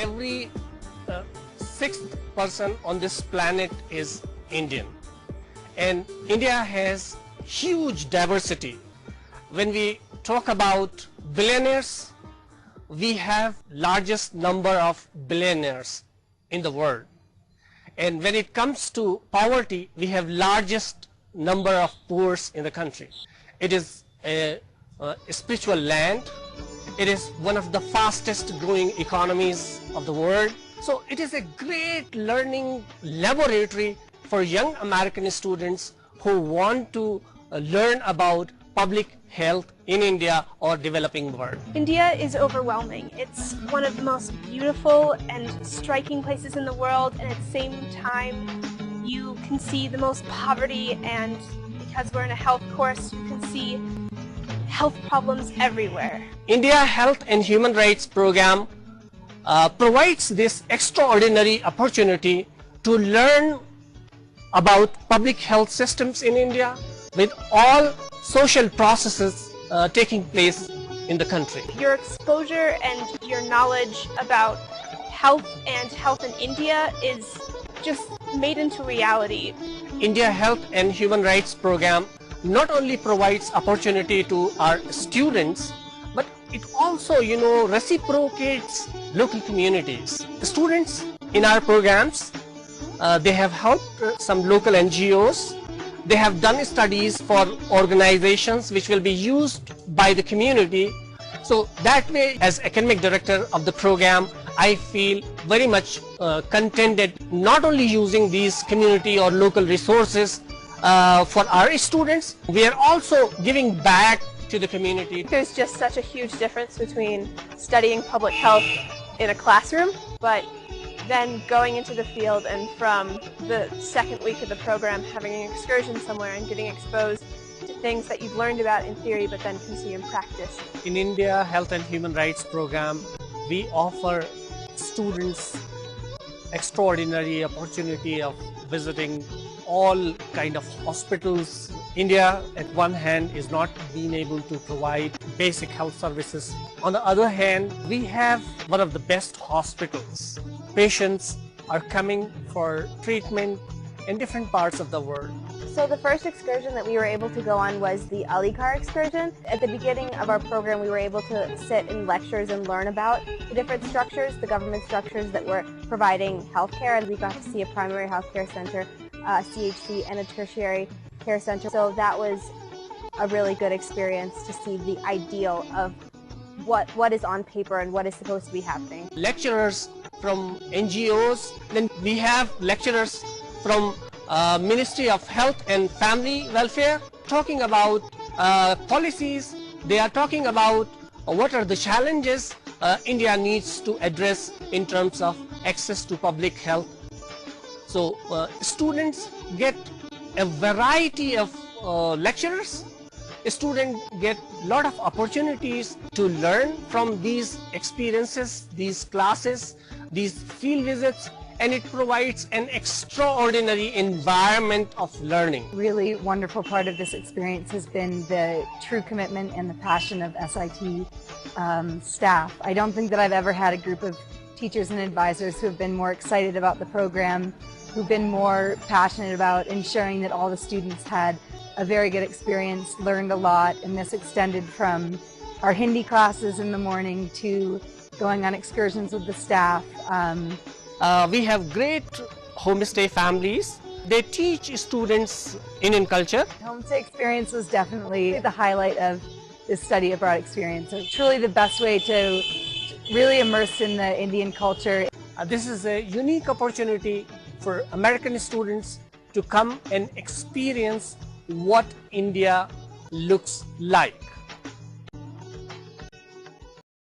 every sixth person on this planet is Indian, and India has huge diversity. When we talk about billionaires, we have largest number of billionaires in the world, and when it comes to poverty, we have largest number of poor in the country. It is a spiritual land. It is one of the fastest growing economies of the world. So it is a great learning laboratory for young American students who want to learn about public health in India or developing world. India is overwhelming. It's one of the most beautiful and striking places in the world, and at the same time you can see the most poverty, and because we're in a health course, you can see health problems everywhere. India Health and Human Rights Program provides this extraordinary opportunity to learn about public health systems in India with all social processes taking place in the country. Your exposure and your knowledge about health in India is just made into reality. India Health and Human Rights Program not only provides opportunity to our students, but it also, reciprocates local communities. The students in our programs, they have helped some local NGOs. They have done studies for organizations which will be used by the community. So that way, as academic director of the program, I feel very much contented not only using these community or local resources for our students, we are also giving back to the community. There's just such a huge difference between studying public health in a classroom, but then going into the field, and from the second week of the program having an excursion somewhere and getting exposed to things that you've learned about in theory but then can see in practice. In India Health and Human Rights Program, we offer students extraordinary opportunity of visiting all kind of hospitals. India at one hand is not being able to provide basic health services. On the other hand, we have one of the best hospitals. Patients are coming for treatment in different parts of the world. So the first excursion that we were able to go on was the Aligarh excursion. At the beginning of our program, we were able to sit in lectures and learn about the different structures, the government structures that were providing healthcare, and we got to see a primary healthcare center, CHC, and a tertiary care center. So that was a really good experience to see the ideal of what is on paper and what is supposed to be happening. Lecturers from NGOs, then we have lecturers from Ministry of Health and Family Welfare talking about policies. They are talking about what are the challenges India needs to address in terms of access to public health. So students get a variety of lecturers. Students get a lot of opportunities to learn from these experiences, these classes, these field visits, and it provides an extraordinary environment of learning. Really wonderful part of this experience has been the true commitment and the passion of SIT staff. I don't think that I've ever had a group of teachers and advisors who have been more excited about the program, who've been more passionate about ensuring that all the students had a very good experience, learned a lot, and this extended from our Hindi classes in the morning to going on excursions with the staff. We have great homestay families. They teach students Indian culture. Homestay experience was definitely the highlight of this study abroad experience. It's truly the best way to really immerse in the Indian culture. This is a unique opportunity for American students to come and experience what India looks like.